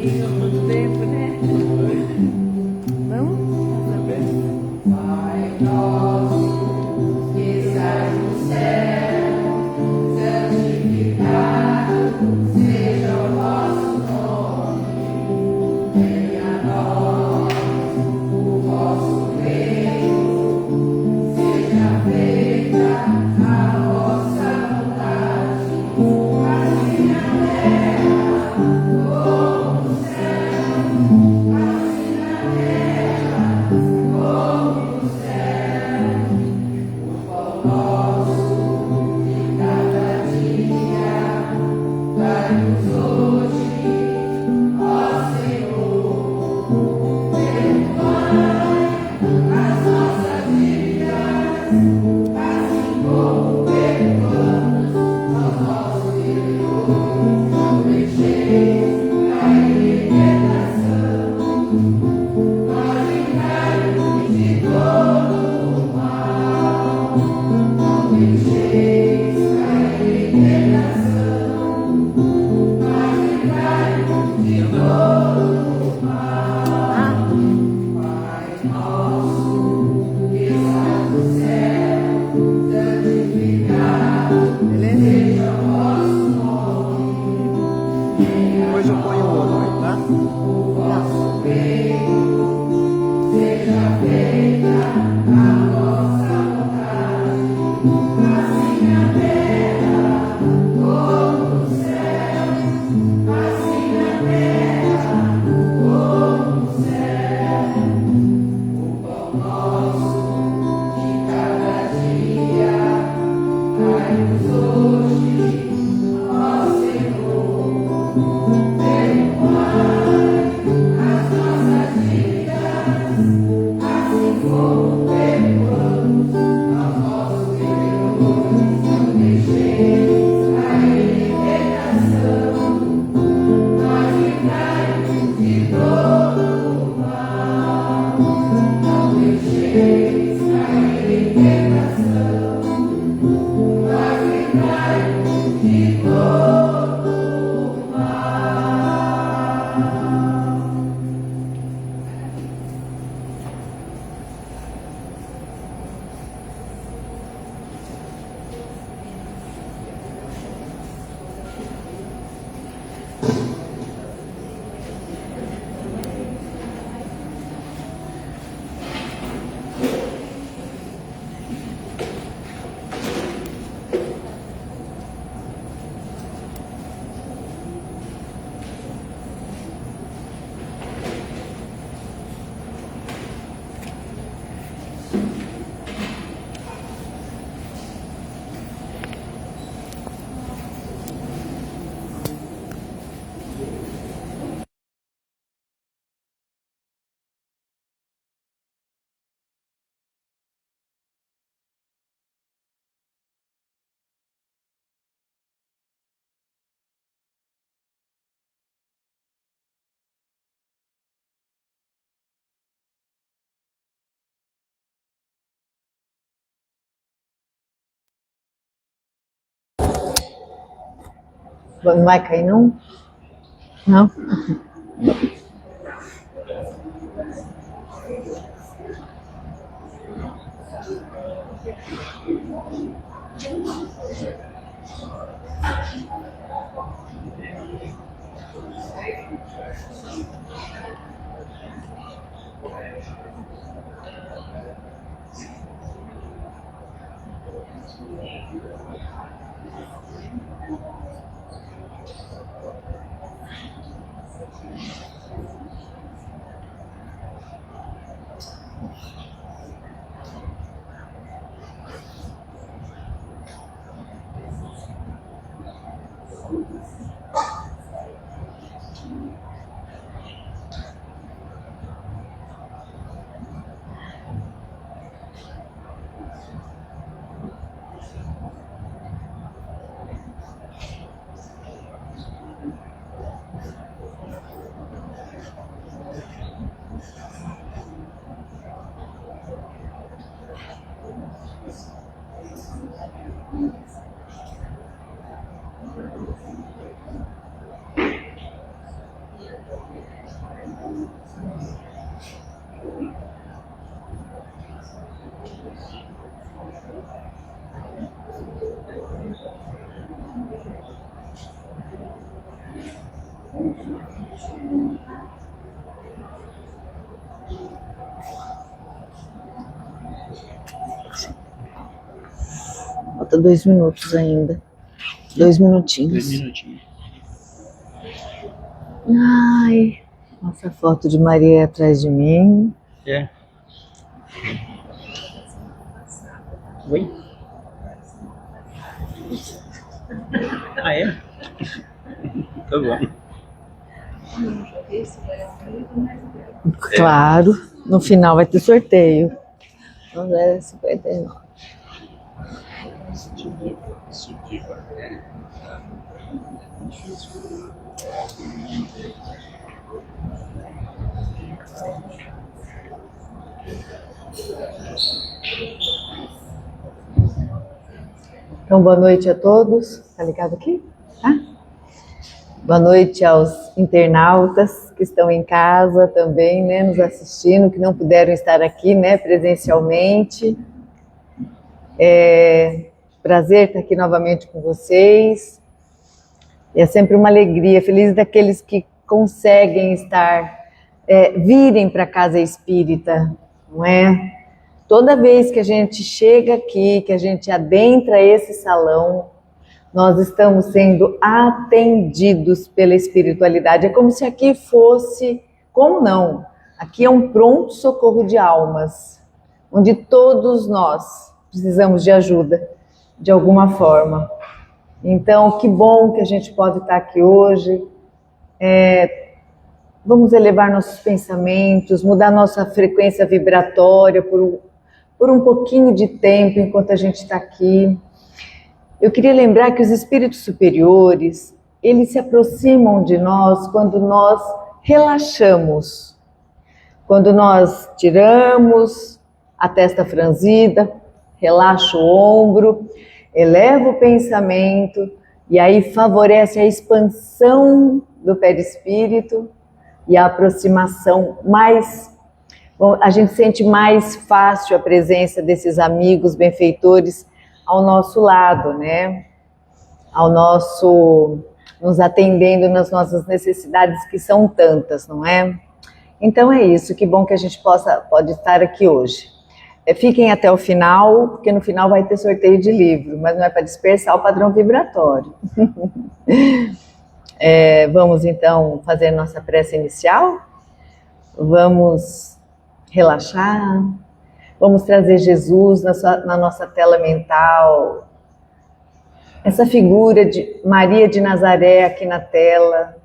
Quanto tempo, né? Vamos? Pai nosso, que estás no céu, santificado seja o vosso nome. Venha a nós o vosso reino, seja feita a vossa vontade, assim na terra como no céu, assim na terra como no céu. O pão nosso de cada dia dai-nos hoje, ó Senhor. Perdoai as nossas dívidas, assim como perdoamos aos nossos devedores. Não deixeis cair em tentação, mas livrai-nos de todo mal. Não deixeis cair em tentação, mas livrai-nos de todo mal. Pai nosso, que estás no céu, santificado seja o vosso nome. Venha Depois eu ponho o outro aí, tá? o vosso reino, seja feita a vossa vontade, assim na terra como no céu, assim na terra como no céu. O pão nosso de cada dia dai-nos hoje, ó Senhor. Perdoai as nossas dívidas, assim como perdoamos aos nossos devedores. Não deixeis cair em tentação, mas livrai-nos de todo mal. Não deixeis cair em tentação, mas livrai-nos de todo mal. Não vai cair, não? Não? Falta 2 minutos ainda. 2 minutinhos. 2 minutinhos. Ai, nossa foto de Maria atrás de mim. É. Oi? Ah, é? Tá bom. Claro, no final vai ter sorteio. Então, 0,59. Então, boa noite a todos. Tá ligado aqui? Tá? Boa noite aos internautas que estão em casa também, né, nos assistindo, que não puderam estar aqui, né, presencialmente. Prazer estar aqui novamente com vocês. E é sempre uma alegria, feliz daqueles que conseguem estar, virem para a Casa Espírita, não é? Toda vez que a gente chega aqui, que a gente adentra esse salão, nós estamos sendo atendidos pela espiritualidade. É como se aqui fosse, como não? Aqui é um pronto-socorro de almas, onde todos nós precisamos de ajuda, de alguma forma. Então, que bom que a gente pode estar aqui hoje. Vamos elevar nossos pensamentos, mudar nossa frequência vibratória por um pouquinho de tempo enquanto a gente está aqui. Eu queria lembrar que os espíritos superiores, eles se aproximam de nós quando nós relaxamos, quando nós tiramos a testa franzida, relaxa o ombro, eleva o pensamento e aí favorece a expansão do perispírito e a aproximação mais. Bom, a gente sente mais fácil a presença desses amigos benfeitores ao nosso lado, né? Nos atendendo nas nossas necessidades, que são tantas, não é? Então é isso, que bom que a gente pode estar aqui hoje. Fiquem até o final, porque no final vai ter sorteio de livro, mas não é para dispersar o padrão vibratório. Vamos então fazer nossa prece inicial? Vamos relaxar? Vamos trazer Jesus na nossa tela mental. Essa figura de Maria de Nazaré aqui na tela,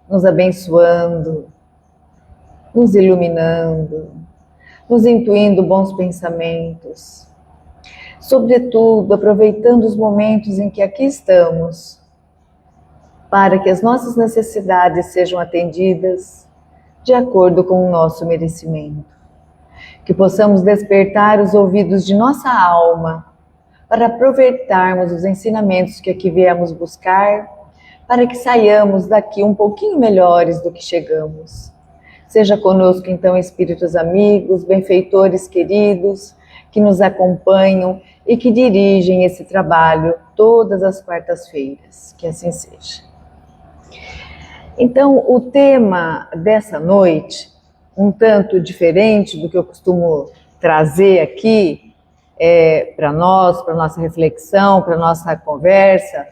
nos abençoando, nos iluminando, nos intuindo bons pensamentos. Sobretudo, aproveitando os momentos em que aqui estamos, para que as nossas necessidades sejam atendidas de acordo com o nosso merecimento. Que possamos despertar os ouvidos de nossa alma para aproveitarmos os ensinamentos que aqui viemos buscar, para que saiamos daqui um pouquinho melhores do que chegamos. Seja conosco então espíritos amigos, benfeitores queridos, que nos acompanham e que dirigem esse trabalho todas as quartas-feiras. Que assim seja. Então, o tema dessa noite, um tanto diferente do que eu costumo trazer aqui para nós, para nossa reflexão, para nossa conversa,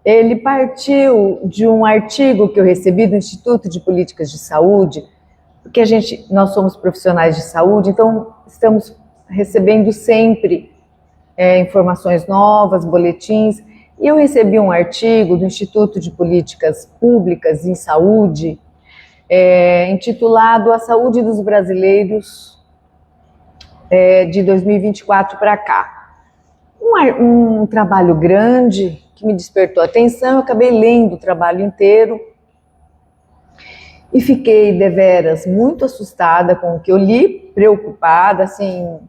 ele partiu de um artigo que eu recebi do Instituto de Políticas de Saúde, porque nós somos profissionais de saúde, então estamos recebendo sempre informações novas, boletins, e eu recebi um artigo do Instituto de Políticas Públicas em Saúde, intitulado A Saúde dos Brasileiros de 2024 para cá. Um trabalho grande que me despertou a atenção, eu acabei lendo o trabalho inteiro e fiquei deveras muito assustada com o que eu li, preocupada, assim,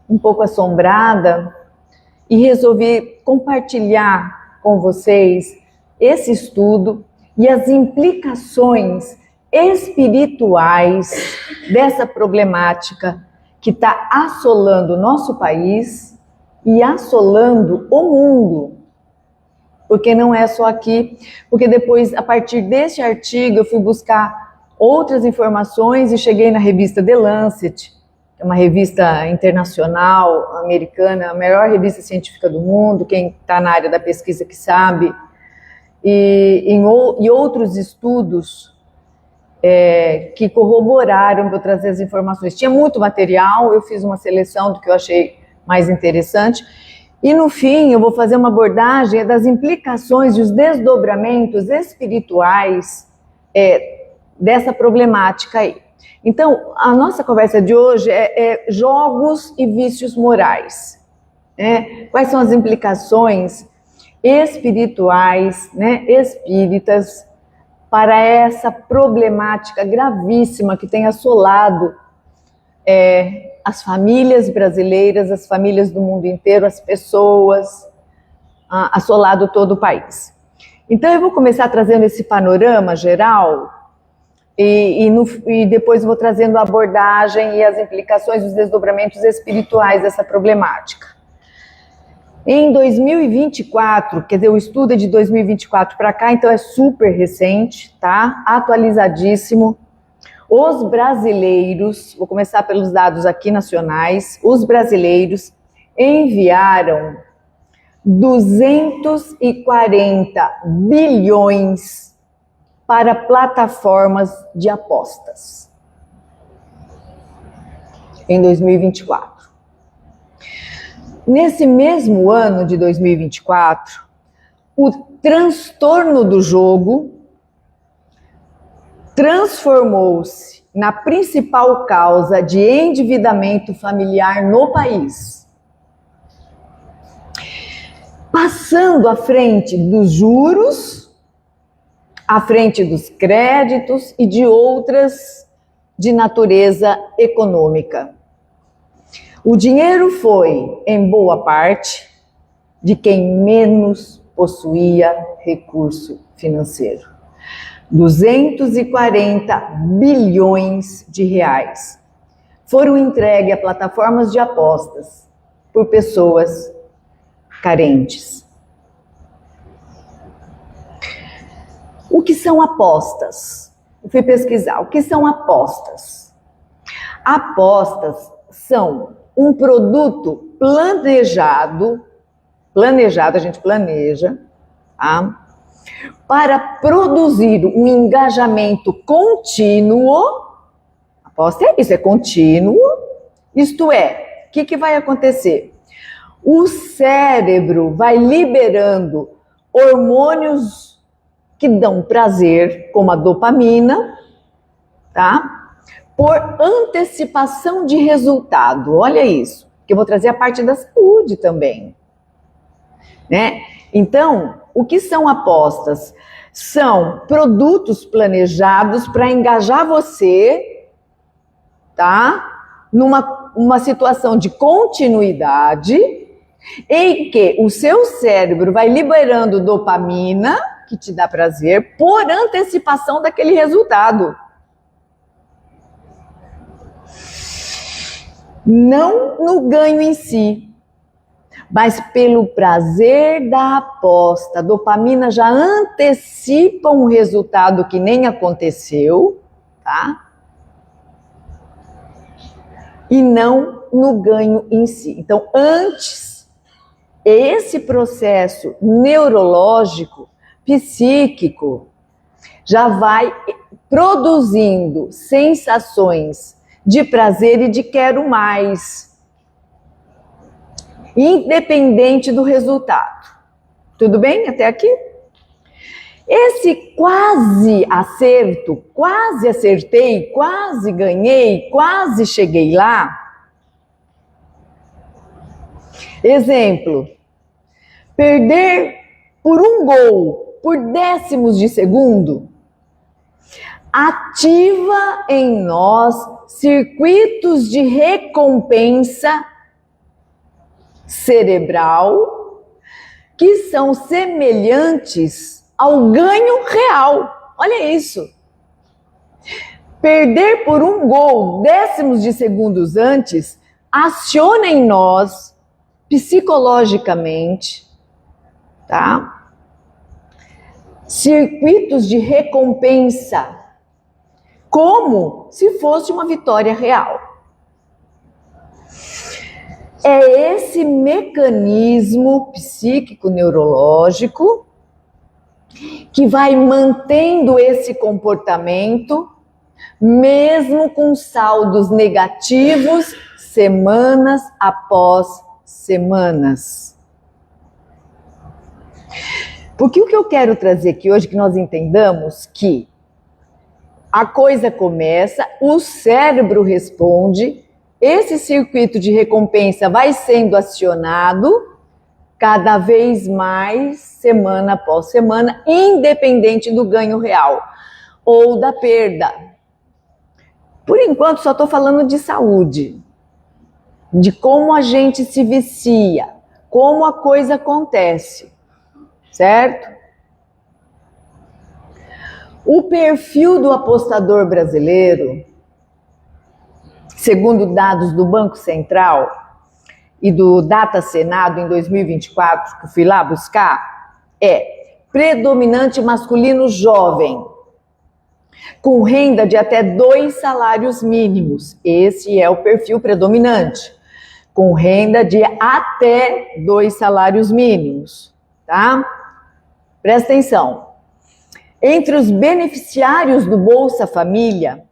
um pouco assombrada, e resolvi compartilhar com vocês esse estudo e as implicações espirituais dessa problemática que está assolando o nosso país e assolando o mundo. Porque não é só aqui, porque depois, a partir deste artigo, eu fui buscar outras informações e cheguei na revista The Lancet, que é uma revista internacional, americana, a melhor revista científica do mundo, quem está na área da pesquisa que sabe, e outros estudos que corroboraram para eu trazer as informações. Tinha muito material, eu fiz uma seleção do que eu achei mais interessante, e no fim eu vou fazer uma abordagem das implicações e os desdobramentos espirituais dessa problemática aí. Então, a nossa conversa de hoje é jogos e vícios morais. Quais são as implicações espirituais, espíritas, para essa problemática gravíssima que tem assolado as famílias brasileiras, as famílias do mundo inteiro, as pessoas, assolado todo o país. Então, eu vou começar trazendo esse panorama geral e depois vou trazendo a abordagem e as implicações, os desdobramentos espirituais dessa problemática. Em 2024, quer dizer, o estudo é de 2024 para cá, então é super recente, tá? Atualizadíssimo. Os brasileiros, vou começar pelos dados aqui nacionais, os brasileiros enviaram 240 bilhões para plataformas de apostas em 2024. Nesse mesmo ano de 2024, o transtorno do jogo transformou-se na principal causa de endividamento familiar no país, passando à frente dos juros, à frente dos créditos e de outras de natureza econômica. O dinheiro foi, em boa parte, de quem menos possuía recurso financeiro. 240 bilhões de reais foram entregues a plataformas de apostas por pessoas carentes. O que são apostas? Eu fui pesquisar. O que são apostas? Apostas são um produto planejado, a gente planeja, tá? Para produzir um engajamento contínuo. Aposta é isso, é contínuo. Isto é, o que vai acontecer? O cérebro vai liberando hormônios que dão prazer, como a dopamina, tá? Por antecipação de resultado. Olha isso, que eu vou trazer a parte da saúde também, né? Então, o que são apostas? São produtos planejados para engajar você, tá? Numa situação de continuidade, em que o seu cérebro vai liberando dopamina, que te dá prazer, por antecipação daquele resultado. Não no ganho em si, mas pelo prazer da aposta. A dopamina já antecipa um resultado que nem aconteceu, tá? E não no ganho em si. Então, antes, esse processo neurológico, psíquico, já vai produzindo sensações de prazer e de quero mais, independente do resultado. Tudo bem até aqui? Esse quase acerto, quase acertei, quase ganhei, quase cheguei lá. Exemplo, perder por um gol, por décimos de segundo, ativa em nós circuitos de recompensa cerebral que são semelhantes ao ganho real. Olha isso. Perder por um gol, décimos de segundos antes, aciona em nós, psicologicamente, tá? Circuitos de recompensa, como se fosse uma vitória real. É esse mecanismo psíquico-neurológico que vai mantendo esse comportamento, mesmo com saldos negativos, semanas após semanas. Porque o que eu quero trazer aqui hoje, que nós entendamos que a coisa começa, o cérebro responde, esse circuito de recompensa vai sendo acionado cada vez mais, semana após semana, independente do ganho real ou da perda. Por enquanto, só estou falando de saúde, de como a gente se vicia, como a coisa acontece, certo? O perfil do apostador brasileiro, segundo dados do Banco Central e do Data Senado em 2024, que eu fui lá buscar, é predominante masculino jovem, com renda de até 2 salários mínimos. Esse é o perfil predominante, com renda de até 2 salários mínimos, tá? Presta atenção. Entre os beneficiários do Bolsa Família,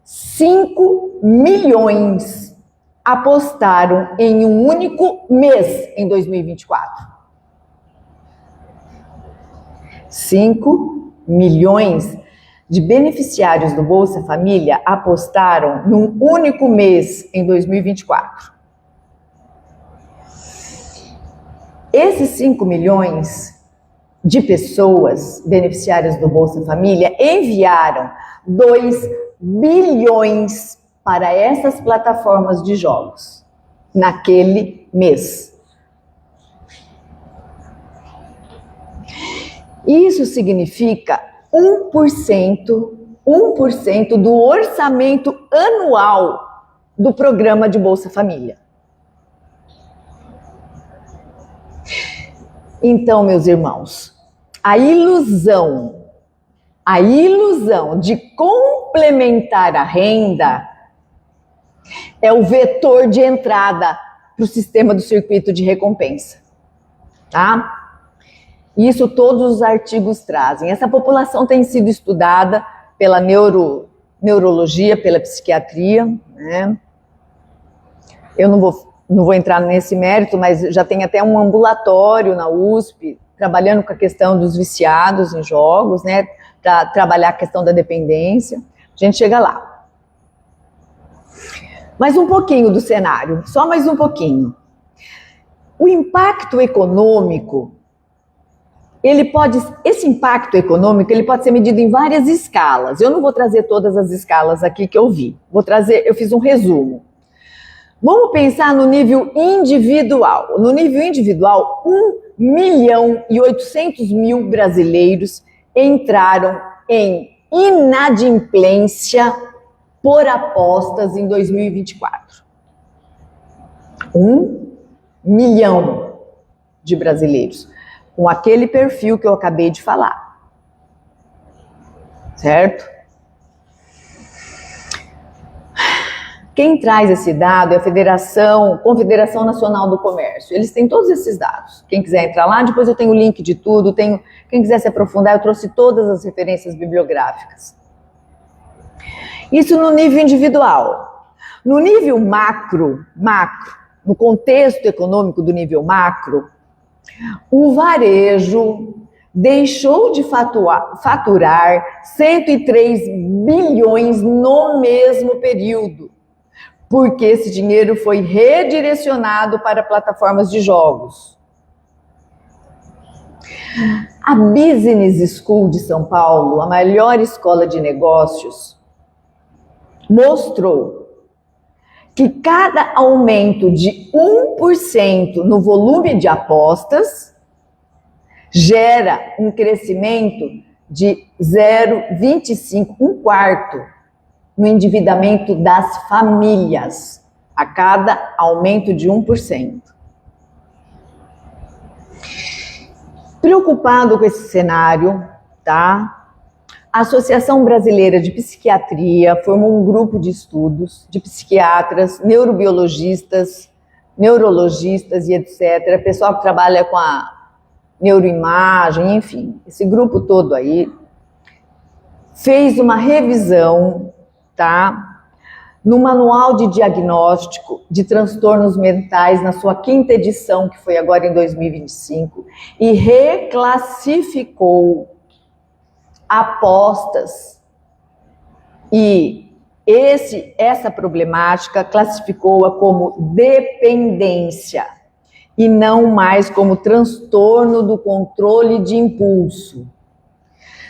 5 milhões apostaram em um único mês em 2024. 5 milhões de beneficiários do Bolsa Família apostaram num único mês em 2024. Esses 5 milhões de pessoas beneficiárias do Bolsa Família enviaram 2 bilhões para essas plataformas de jogos naquele mês. Isso significa 1% do orçamento anual do programa de Bolsa Família. Então, meus irmãos, a ilusão de complementar a renda é o vetor de entrada para o sistema do circuito de recompensa, tá? Isso todos os artigos trazem. Essa população tem sido estudada pela neurologia, pela psiquiatria, né? Eu não vou entrar nesse mérito, mas já tem até um ambulatório na USP, trabalhando com a questão dos viciados em jogos, né? Para trabalhar a questão da dependência. A gente chega lá. Mais um pouquinho do cenário, só mais um pouquinho. O impacto econômico, esse impacto econômico, ele pode ser medido em várias escalas. Eu não vou trazer todas as escalas aqui que eu vi. Eu fiz um resumo. Vamos pensar no nível individual. No nível individual, 1.800.000 brasileiros entraram em inadimplência por apostas em 2024. 1 milhão de brasileiros, com aquele perfil que eu acabei de falar. Certo? Quem traz esse dado é a Confederação Nacional do Comércio. Eles têm todos esses dados. Quem quiser entrar lá, depois eu tenho o link de tudo. Quem quiser se aprofundar, eu trouxe todas as referências bibliográficas. Isso no nível individual. No nível macro, no contexto econômico do nível macro, o varejo deixou de faturar 103 bilhões no mesmo período, porque esse dinheiro foi redirecionado para plataformas de jogos. A Business School de São Paulo, a maior escola de negócios, mostrou que cada aumento de 1% no volume de apostas gera um crescimento de 0,25, um quarto, no endividamento das famílias, a cada aumento de 1%. Preocupado com esse cenário, tá? A Associação Brasileira de Psiquiatria formou um grupo de estudos de psiquiatras, neurobiologistas, neurologistas e etc. Pessoal que trabalha com a neuroimagem, enfim, esse grupo todo aí fez uma revisão, tá? No Manual de Diagnóstico de Transtornos Mentais, na sua 5ª edição, que foi agora em 2025, e reclassificou apostas. E essa problemática classificou-a como dependência e não mais como transtorno do controle de impulso.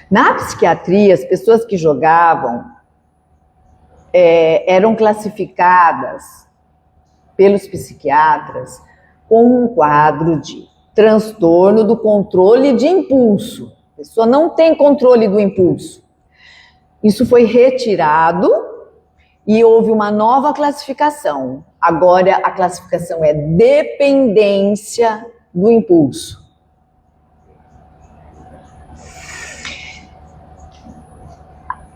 Na psiquiatria, as pessoas que jogavam eram classificadas pelos psiquiatras com um quadro de transtorno do controle de impulso. A pessoa não tem controle do impulso. Isso foi retirado e houve uma nova classificação. Agora a classificação é dependência do impulso.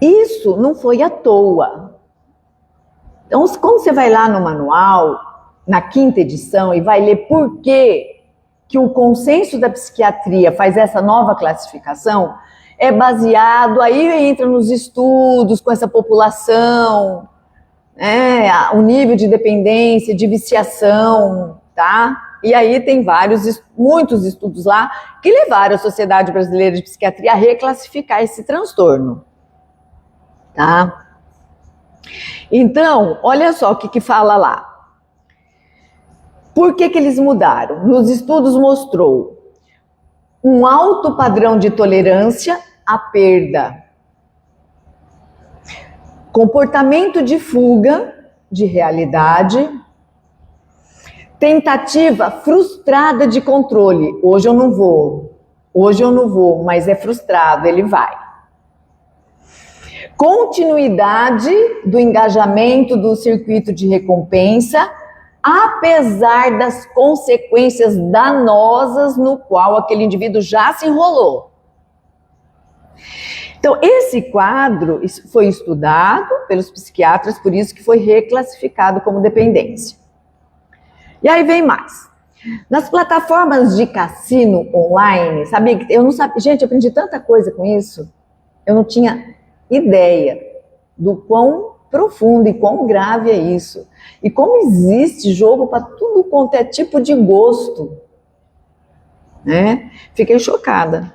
Isso não foi à toa. Então, quando você vai lá no manual, na 5ª edição, e vai ler por que o consenso da psiquiatria faz essa nova classificação, é baseado, aí entra nos estudos com essa população, o nível de dependência, de viciação, tá? E aí tem muitos estudos lá que levaram a Sociedade Brasileira de Psiquiatria a reclassificar esse transtorno, tá? Então, olha só o que fala lá. Por que eles mudaram? Nos estudos mostrou um alto padrão de tolerância à perda, comportamento de fuga de realidade, tentativa frustrada de controle. Hoje eu não vou, mas é frustrado, ele vai. Continuidade do engajamento do circuito de recompensa, apesar das consequências danosas no qual aquele indivíduo já se enrolou. Então, esse quadro foi estudado pelos psiquiatras, por isso que foi reclassificado como dependência. E aí vem mais. Nas plataformas de cassino online, sabia que eu não sabia, gente, eu aprendi tanta coisa com isso, eu não tinha ideia do quão profundo e quão grave é isso. E como existe jogo para tudo quanto é tipo de gosto. Né? Fiquei chocada.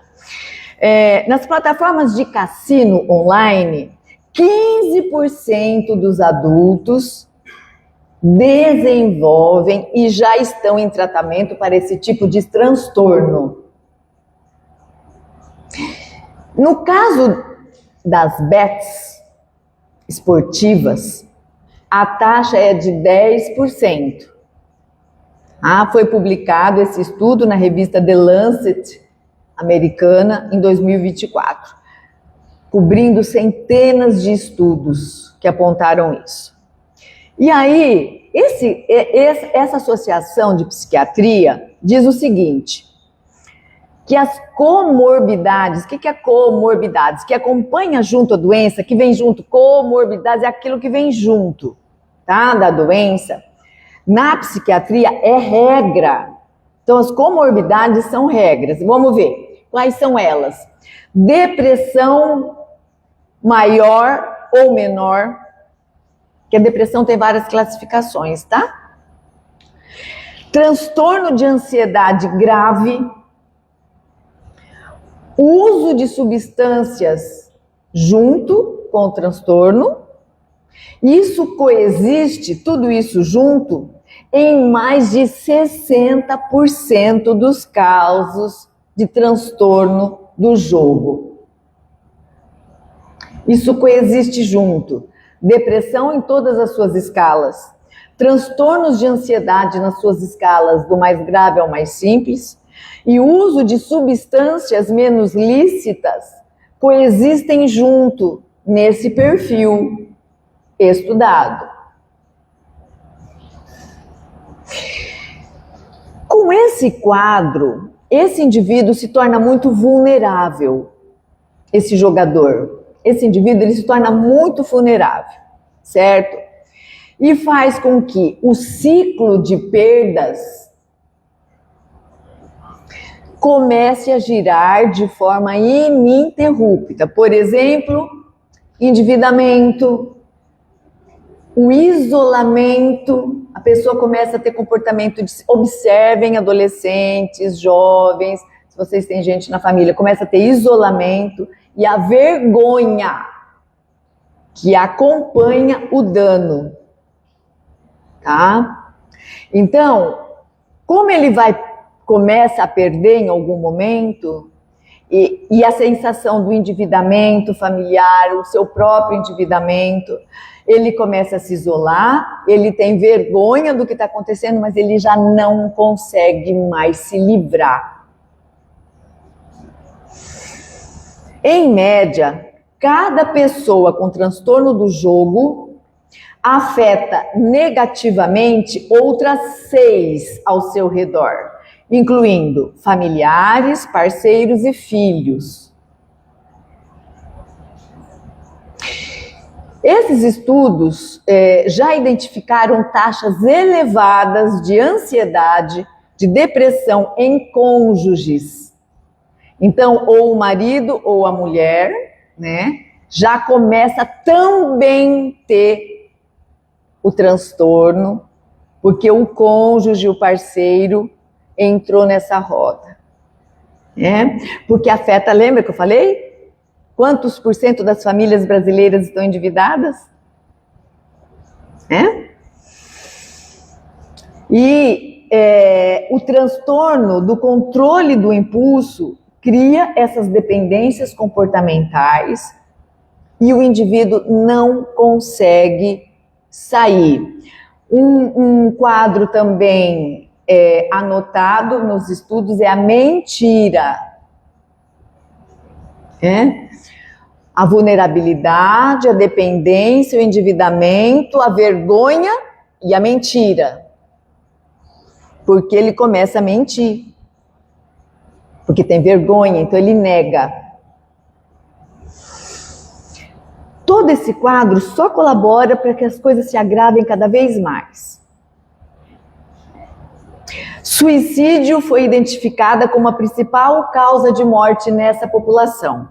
Nas plataformas de cassino online, 15% dos adultos desenvolvem e já estão em tratamento para esse tipo de transtorno. No caso das bets esportivas, a taxa é de 10%. Foi publicado esse estudo na revista The Lancet americana em 2024, cobrindo centenas de estudos que apontaram isso. E aí, essa associação de psiquiatria diz o seguinte, que as comorbidades, o que é comorbidades? Que acompanha junto a doença, que vem junto, comorbidades é aquilo que vem junto, tá, da doença. Na psiquiatria é regra. Então as comorbidades são regras. Vamos ver, quais são elas? Depressão maior ou menor, que a depressão tem várias classificações, tá? Transtorno de ansiedade grave, uso de substâncias junto com o transtorno, isso coexiste, tudo isso junto, em mais de 60% dos casos de transtorno do jogo. Isso coexiste junto. Depressão em todas as suas escalas, transtornos de ansiedade nas suas escalas, do mais grave ao mais simples, e o uso de substâncias menos lícitas coexistem junto nesse perfil estudado. Com esse quadro, esse indivíduo se torna muito vulnerável, esse jogador. Esse indivíduo ele se torna muito vulnerável, certo? E faz com que o ciclo de perdas comece a girar de forma ininterrupta. Por exemplo, endividamento, o isolamento, a pessoa começa a ter comportamento de... Observem adolescentes, jovens, se vocês têm gente na família, começa a ter isolamento e a vergonha que acompanha o dano, tá? Então, como ele começa a perder em algum momento, e a sensação do endividamento familiar, o seu próprio endividamento, ele começa a se isolar, ele tem vergonha do que está acontecendo, mas ele já não consegue mais se livrar. Em média, cada pessoa com transtorno do jogo afeta negativamente outras 6 ao seu redor, incluindo familiares, parceiros e filhos. Esses estudos já identificaram taxas elevadas de ansiedade, de depressão em cônjuges. Então, ou o marido ou a mulher, né, já começa a também ter o transtorno, porque o cônjuge, o parceiro, entrou nessa roda. Né? Porque afeta, lembra que eu falei? Quantos por cento das famílias brasileiras estão endividadas? E o transtorno do controle do impulso cria essas dependências comportamentais e o indivíduo não consegue sair. Um quadro também anotado nos estudos é a mentira. A vulnerabilidade, a dependência, o endividamento, a vergonha e a mentira. Porque ele começa a mentir. Porque tem vergonha, então ele nega. Todo esse quadro só colabora para que as coisas se agravem cada vez mais. Suicídio foi identificada como a principal causa de morte nessa população.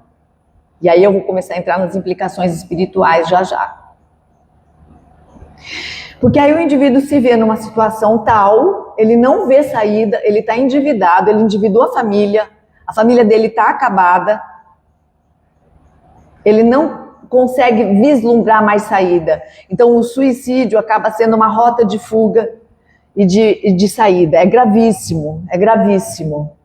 E aí eu vou começar a entrar nas implicações espirituais já. Porque aí o indivíduo se vê numa situação tal, ele não vê saída, ele está endividado, ele endividou a família dele está acabada, ele não consegue vislumbrar mais saída. Então o suicídio acaba sendo uma rota de fuga e de saída. É gravíssimo, é gravíssimo.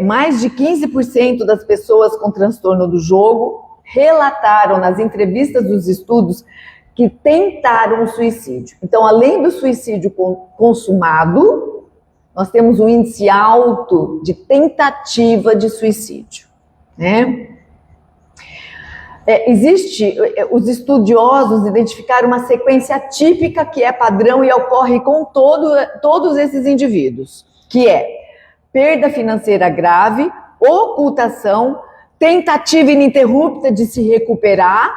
Mais de 15% das pessoas com transtorno do jogo relataram nas entrevistas dos estudos que tentaram o suicídio. Então, além do suicídio consumado, nós temos um índice alto de tentativa de suicídio, né? Os estudiosos identificaram uma sequência típica que é padrão e ocorre com todos esses indivíduos, que é perda financeira grave, ocultação, tentativa ininterrupta de se recuperar,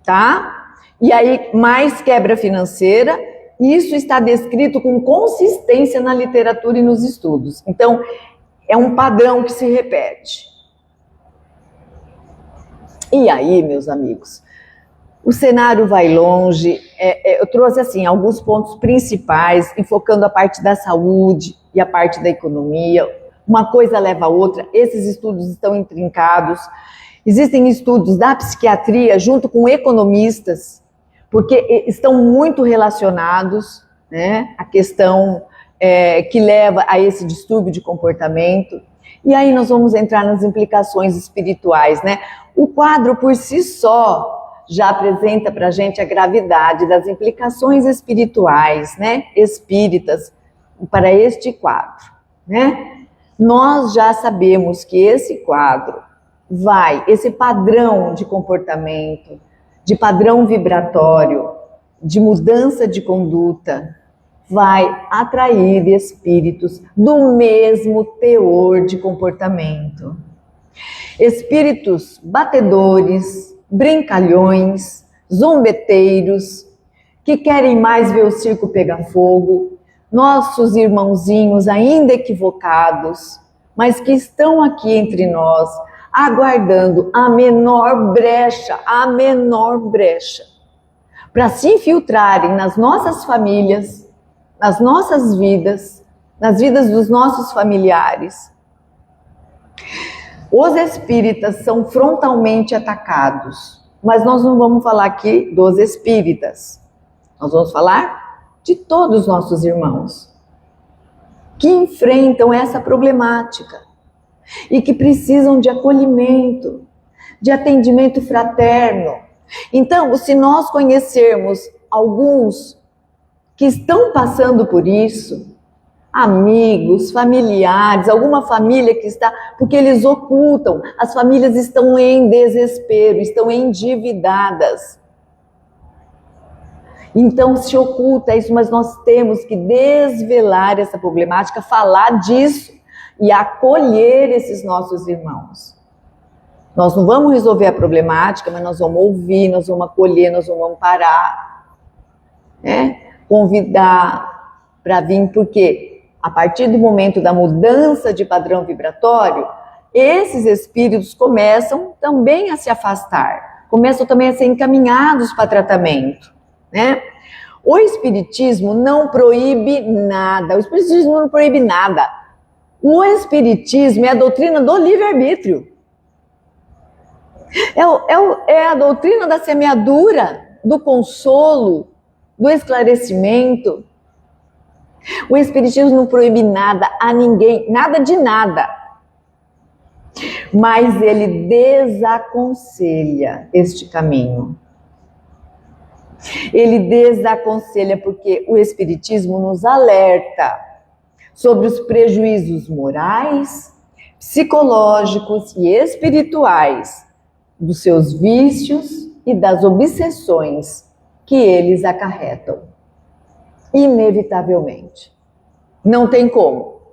tá? E aí, mais quebra financeira. Isso está descrito com consistência na literatura e nos estudos. Então, é um padrão que se repete. E aí, meus amigos, o cenário vai longe. Eu trouxe, assim, alguns pontos principais, enfocando a parte da saúde e a parte da economia. Uma coisa leva a outra. Esses estudos estão intrincados. Existem estudos da psiquiatria junto com economistas, porque estão muito relacionados, né? A questão que leva a esse distúrbio de comportamento. E aí nós vamos entrar nas implicações espirituais, né? O quadro por si só já apresenta para a gente a gravidade das implicações espirituais, né, espíritas, para este quadro, né? Nós já sabemos que esse quadro esse padrão de comportamento, de padrão vibratório, de mudança de conduta, vai atrair espíritos do mesmo teor de comportamento. Espíritos batedores, brincalhões, zombeteiros, que querem mais ver o circo pegar fogo, nossos irmãozinhos ainda equivocados, mas que estão aqui entre nós, aguardando a menor brecha, para se infiltrarem nas nossas famílias, nas nossas vidas, nas vidas dos nossos familiares. Os espíritas são frontalmente atacados, mas nós não vamos falar aqui dos espíritas. Nós vamos falar de todos os nossos irmãos que enfrentam essa problemática e que precisam de acolhimento, de atendimento fraterno. Então, se nós conhecermos alguns que estão passando por isso, amigos, familiares, alguma família que está, porque eles ocultam, as famílias estão em desespero, estão endividadas. Então se oculta isso, mas nós temos que desvelar essa problemática, falar disso e acolher esses nossos irmãos. Nós não vamos resolver a problemática, mas nós vamos ouvir, nós vamos acolher, nós vamos amparar, né? Convidar para vir, porque a partir do momento da mudança de padrão vibratório, esses espíritos começam também a se afastar, começam também a ser encaminhados para tratamento, né? O Espiritismo não proíbe nada, o Espiritismo não proíbe nada. O Espiritismo é a doutrina do livre-arbítrio. É a doutrina da semeadura, do consolo, do esclarecimento. O Espiritismo não proíbe nada a ninguém, nada de nada. Mas ele desaconselha este caminho. Ele desaconselha porque o Espiritismo nos alerta sobre os prejuízos morais, psicológicos e espirituais dos seus vícios e das obsessões que eles acarretam. Inevitavelmente. Não tem como.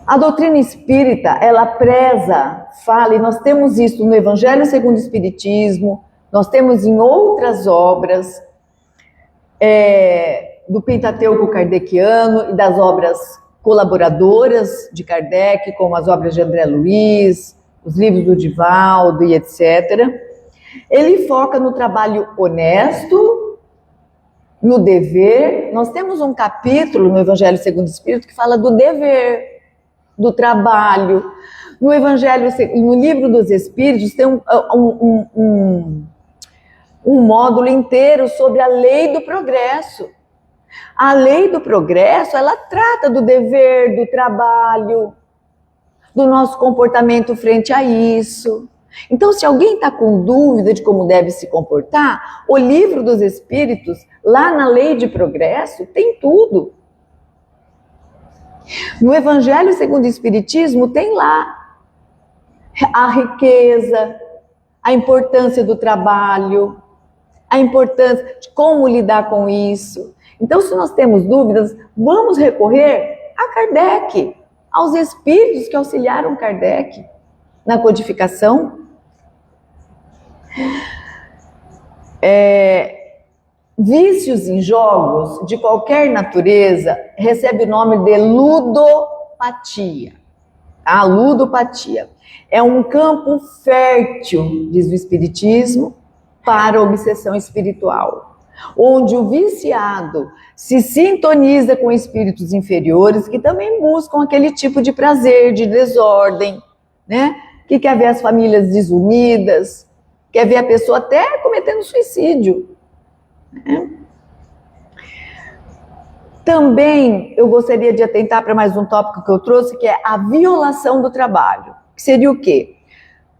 A doutrina espírita, ela preza, fala, e nós temos isso no Evangelho segundo o Espiritismo, nós temos em outras obras do Pentateuco kardeciano e das obras colaboradoras de Kardec, como as obras de André Luiz, os livros do Divaldo e etc. Ele foca no trabalho honesto, no dever. Nós temos um capítulo no Evangelho segundo o Espírito que fala do dever, do trabalho. No Evangelho, no Livro dos Espíritos, tem um módulo inteiro sobre a lei do progresso. A lei do progresso, ela trata do dever, do trabalho, do nosso comportamento frente a isso. Então, se alguém está com dúvida de como deve se comportar, o Livro dos Espíritos, lá na lei de progresso, tem tudo. No Evangelho segundo o Espiritismo, tem lá a riqueza, a importância do trabalho, a importância de como lidar com isso. Então, se nós temos dúvidas, vamos recorrer a Kardec, aos espíritos que auxiliaram Kardec na codificação. Vícios em jogos de qualquer natureza recebe o nome de ludopatia. A ludopatia é um campo fértil, diz o Espiritismo, para a obsessão espiritual, onde o viciado se sintoniza com espíritos inferiores que também buscam aquele tipo de prazer, de desordem, né? Que quer ver as famílias desunidas, quer ver a pessoa até cometendo suicídio, né? Também eu gostaria de atentar para mais um tópico que eu trouxe, que é a violação do trabalho. Que seria o quê?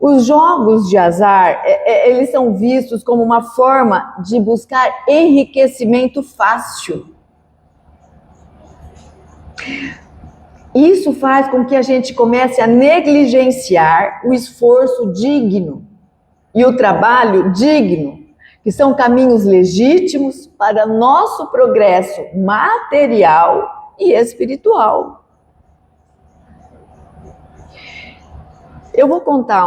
Os jogos de azar, eles são vistos como uma forma de buscar enriquecimento fácil. Isso faz com que a gente comece a negligenciar o esforço digno e o trabalho digno, que são caminhos legítimos para nosso progresso material e espiritual. Eu vou contar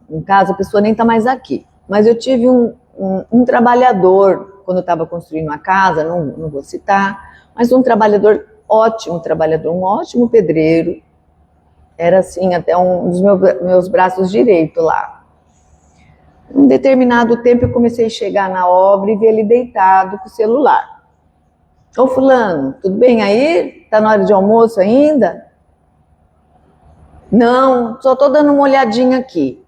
um caso, a pessoa nem está mais aqui, mas eu tive um trabalhador, quando eu estava construindo uma casa, não vou citar, mas um trabalhador, ótimo trabalhador, um ótimo pedreiro, era assim, até um dos meus braços direito lá. Um determinado tempo eu comecei a chegar na obra e ver ele deitado com o celular. Ô fulano, tudo bem aí? Tá na hora de almoço ainda? Não, só tô dando uma olhadinha aqui.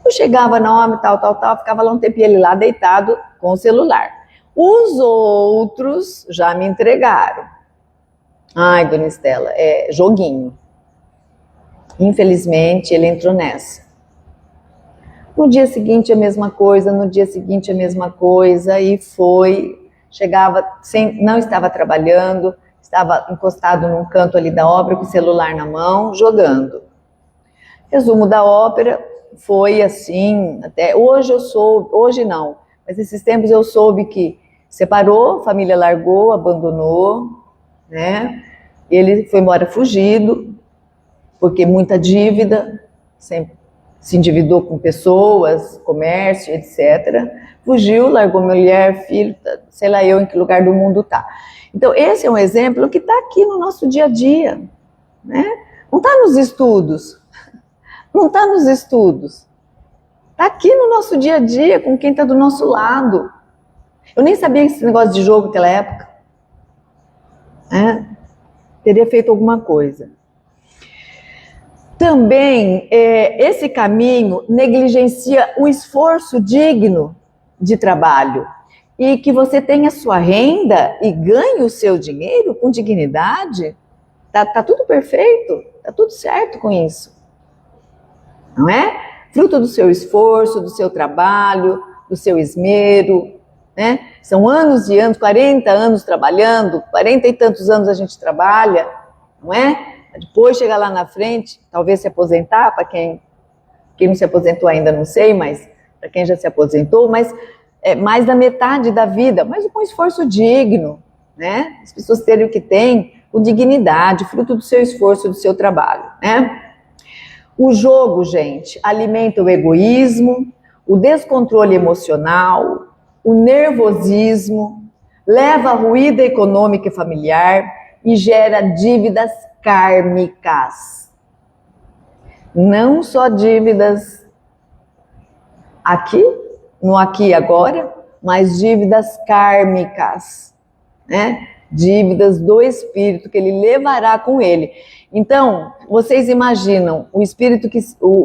Eu chegava na obra, tal, ficava lá um tempo e ele lá deitado com o celular. Os outros já me entregaram. Ai, dona Estela, é joguinho. Infelizmente, ele entrou nessa. No dia seguinte a mesma coisa, no dia seguinte a mesma coisa, e foi, chegava, não estava trabalhando, estava encostado num canto ali da obra, com o celular na mão, jogando. Resumo da ópera, foi assim, até hoje hoje não, mas esses tempos eu soube que separou, a família largou, abandonou, né? Ele foi embora fugido, porque muita dívida, sempre se endividou com pessoas, comércio, etc. Fugiu, largou mulher, filho, sei lá eu em que lugar do mundo está. Então, esse é um exemplo que está aqui no nosso dia a dia, né? Não está nos estudos, não está nos estudos. Está aqui no nosso dia a dia, com quem está do nosso lado. Eu nem sabia esse negócio de jogo naquela época. Teria feito alguma coisa. Também, esse caminho negligencia o esforço digno de trabalho e que você tenha sua renda e ganhe o seu dinheiro com dignidade. Tá tudo perfeito, tá tudo certo com isso, não é? Fruto do seu esforço, do seu trabalho, do seu esmero, né? São anos e anos, 40 anos trabalhando, 40 e tantos anos a gente trabalha, não é? Depois chegar lá na frente, talvez se aposentar, para quem não se aposentou ainda não sei, mas para quem já se aposentou, mas mais da metade da vida, mas com esforço digno, né? As pessoas terem o que têm, com dignidade, fruto do seu esforço, do seu trabalho, né? O jogo, gente, alimenta o egoísmo, o descontrole emocional, o nervosismo, leva a ruína econômica e familiar e gera dívidas kármicas. Não só dívidas aqui, no aqui e agora, mas dívidas kármicas, né? Dívidas do espírito que ele levará com ele. Então, vocês imaginam o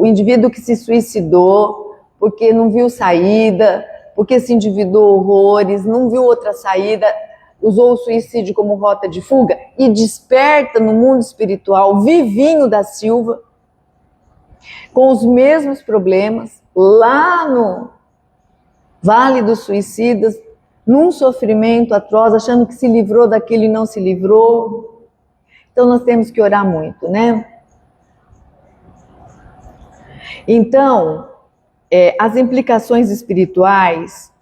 indivíduo que se suicidou porque não viu saída, porque se endividou horrores, não viu outra saída, usou o suicídio como rota de fuga e desperta no mundo espiritual Vivinho da Silva, com os mesmos problemas, lá no Vale dos Suicidas, num sofrimento atroz, achando que se livrou daquilo e não se livrou. Então nós temos que orar muito, né? Então, as implicações espirituais,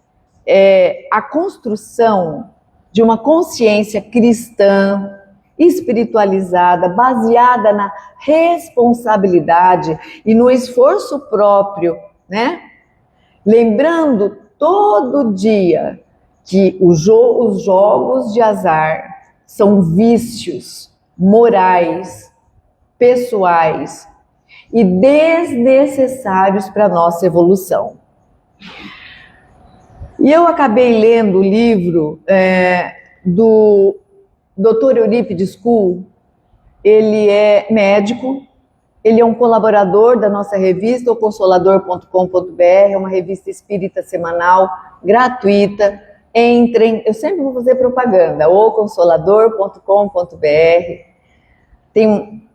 a construção de uma consciência cristã, espiritualizada, baseada na responsabilidade e no esforço próprio, né? Lembrando todo dia que os jogos de azar são vícios morais, pessoais e desnecessários para a nossa evolução. E eu acabei lendo o livro do Dr. Eurípides Kuhl. Ele é médico, ele é um colaborador da nossa revista, o consolador.com.br, é uma revista espírita semanal, gratuita. Entrem, eu sempre vou fazer propaganda, o consolador.com.br. Tem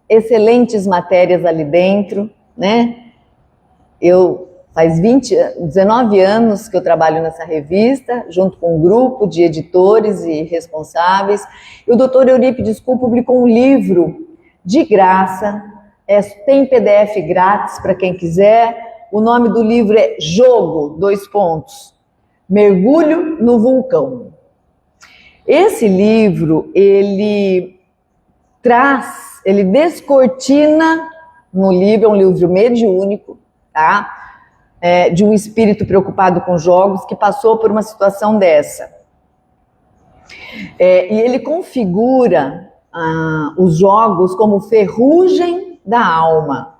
excelentes matérias ali dentro, né? Faz 19 anos que eu trabalho nessa revista, junto com um grupo de editores e responsáveis. E o Dr. Eurípides Kuhn publicou um livro de graça, tem PDF grátis para quem quiser. O nome do livro é Jogo, Mergulho no Vulcão. Esse livro, ele descortina no livro, é um livro mediúnico, tá? De um espírito preocupado com jogos que passou por uma situação dessa. E ele configura os jogos como ferrugem da alma.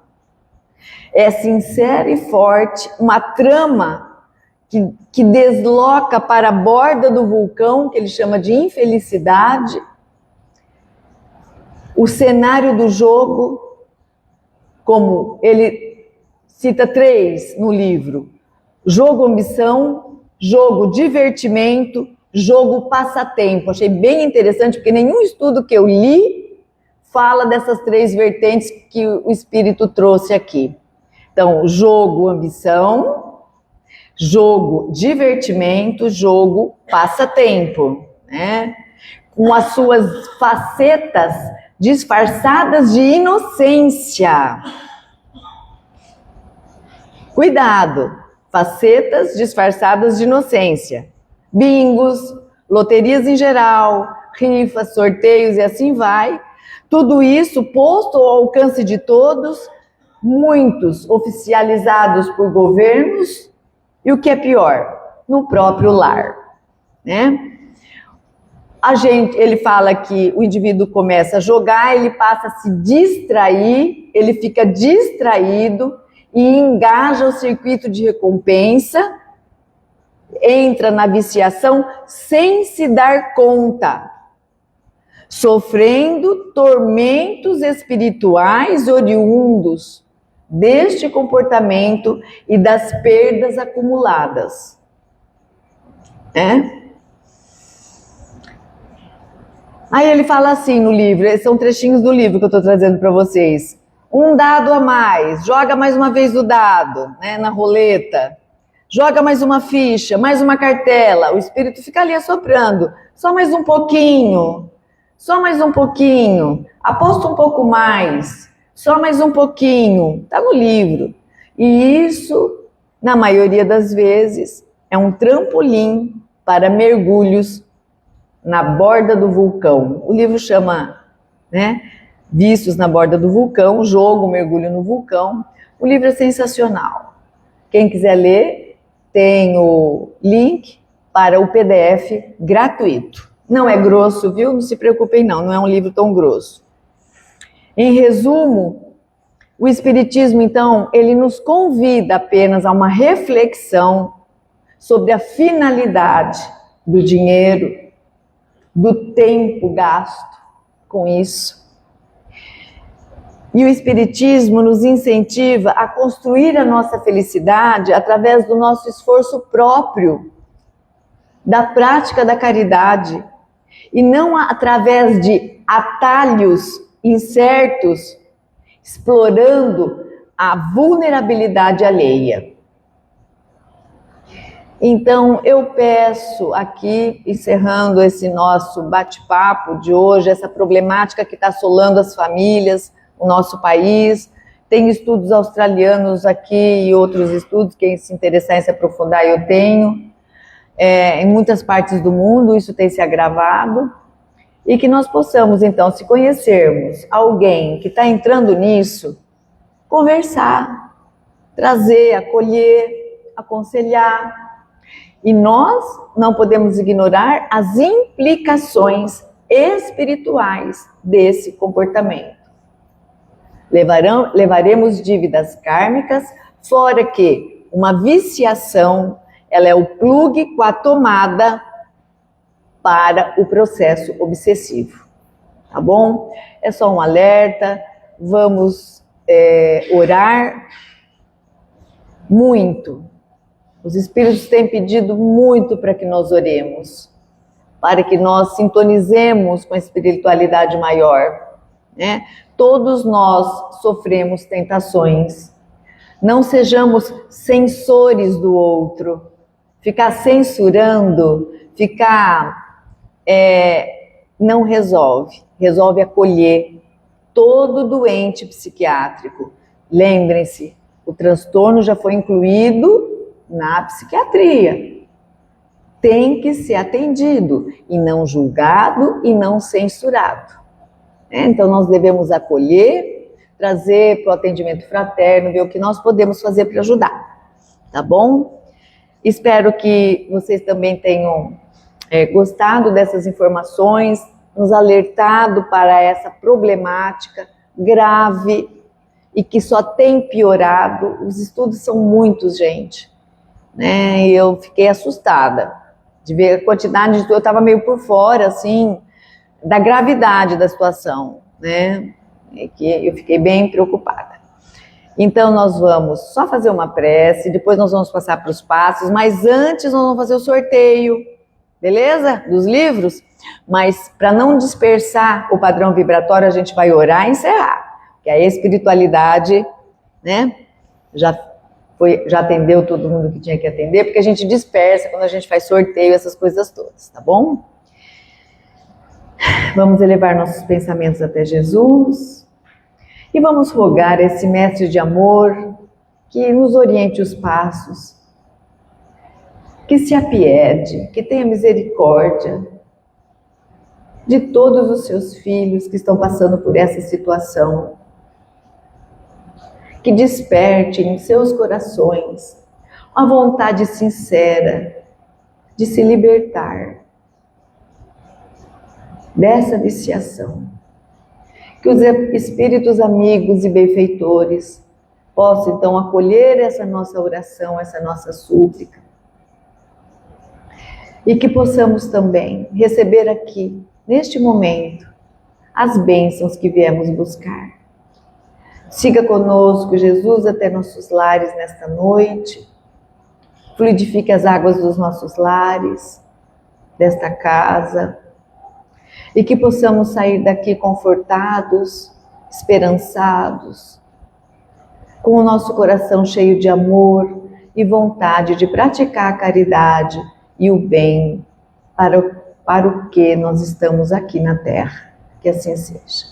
É sincera e forte, uma trama que desloca para a borda do vulcão, que ele chama de infelicidade. O cenário do jogo, como ele cita 3 no livro: jogo ambição, jogo divertimento, jogo passatempo. Achei bem interessante, porque nenhum estudo que eu li fala dessas 3 vertentes que o espírito trouxe aqui. Então, jogo ambição, jogo divertimento, jogo passatempo, né? Com as suas facetas disfarçadas de inocência. Cuidado, facetas disfarçadas de inocência. Bingos, loterias em geral, rifas, sorteios e assim vai. Tudo isso posto ao alcance de todos, muitos oficializados por governos e, o que é pior, no próprio lar, né? Ele fala que o indivíduo começa a jogar, ele passa a se distrair, ele fica distraído e engaja o circuito de recompensa, entra na viciação sem se dar conta, sofrendo tormentos espirituais oriundos deste comportamento e das perdas acumuladas. Aí ele fala assim no livro, esses são trechinhos do livro que eu estou trazendo para vocês. Um dado a mais, joga mais uma vez o dado, né, na roleta. Joga mais uma ficha, mais uma cartela. O espírito fica ali assoprando. Só mais um pouquinho. Só mais um pouquinho. Aposta um pouco mais. Só mais um pouquinho. Está no livro. E isso, na maioria das vezes, é um trampolim para mergulhos na borda do vulcão. O livro chama, né, Vícios na Borda do Vulcão, Jogo, Mergulho no Vulcão. O livro é sensacional. Quem quiser ler, tem o link para o PDF gratuito. Não é grosso, viu? Não se preocupem não é um livro tão grosso. Em resumo, o Espiritismo, então, ele nos convida apenas a uma reflexão sobre a finalidade do dinheiro, do tempo gasto com isso. E o Espiritismo nos incentiva a construir a nossa felicidade através do nosso esforço próprio, da prática da caridade, e não através de atalhos incertos, explorando a vulnerabilidade alheia. Então, eu peço aqui, encerrando esse nosso bate-papo de hoje, essa problemática que está assolando as famílias, o nosso país. Tem estudos australianos aqui e outros estudos, quem se interessar em se aprofundar, eu tenho. Em muitas partes do mundo isso tem se agravado. E que nós possamos, então, se conhecermos alguém que está entrando nisso, conversar, trazer, acolher, aconselhar. E nós não podemos ignorar as implicações espirituais desse comportamento. Levaremos dívidas kármicas, fora que uma viciação, ela é o plugue com a tomada para o processo obsessivo. Tá bom? É só um alerta, vamos orar muito. Os espíritos têm pedido muito para que nós oremos, para que nós sintonizemos com a espiritualidade maior, né? Todos nós sofremos tentações, Não sejamos censores do outro. Ficar censurando, não resolve. Resolve acolher todo doente psiquiátrico. Lembrem-se, o transtorno já foi incluído na psiquiatria. Tem que ser atendido, e não julgado e não censurado. Então nós devemos acolher, trazer para o atendimento fraterno, ver o que nós podemos fazer para ajudar, tá bom? Espero que vocês também tenham gostado dessas informações, nos alertado para essa problemática grave e que só tem piorado. Os estudos são muitos, gente, né? E eu fiquei assustada de ver a quantidade de estudos. Eu estava meio por fora, assim, da gravidade da situação, né? E que eu fiquei bem preocupada. Então nós vamos só fazer uma prece, depois nós vamos passar para os passos, mas antes nós vamos fazer o sorteio, beleza? Dos livros. Mas para não dispersar o padrão vibratório, a gente vai orar e encerrar, porque a espiritualidade, né, já atendeu todo mundo que tinha que atender, porque a gente dispersa quando a gente faz sorteio, essas coisas todas, tá bom? Vamos elevar nossos pensamentos até Jesus e vamos rogar a esse mestre de amor que nos oriente os passos, que se apiede, que tenha misericórdia de todos os seus filhos que estão passando por essa situação, que desperte em seus corações a vontade sincera de se libertar dessa viciação. Que os espíritos amigos e benfeitores possam então acolher essa nossa oração, essa nossa súplica, e que possamos também receber aqui, neste momento, as bênçãos que viemos buscar. Siga conosco, Jesus, até nossos lares nesta noite. Fluidifique as águas dos nossos lares, desta casa. E que possamos sair daqui confortados, esperançados, com o nosso coração cheio de amor e vontade de praticar a caridade e o bem para o que nós estamos aqui na Terra. Que assim seja.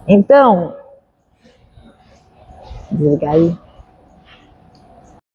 Então, desligar aí.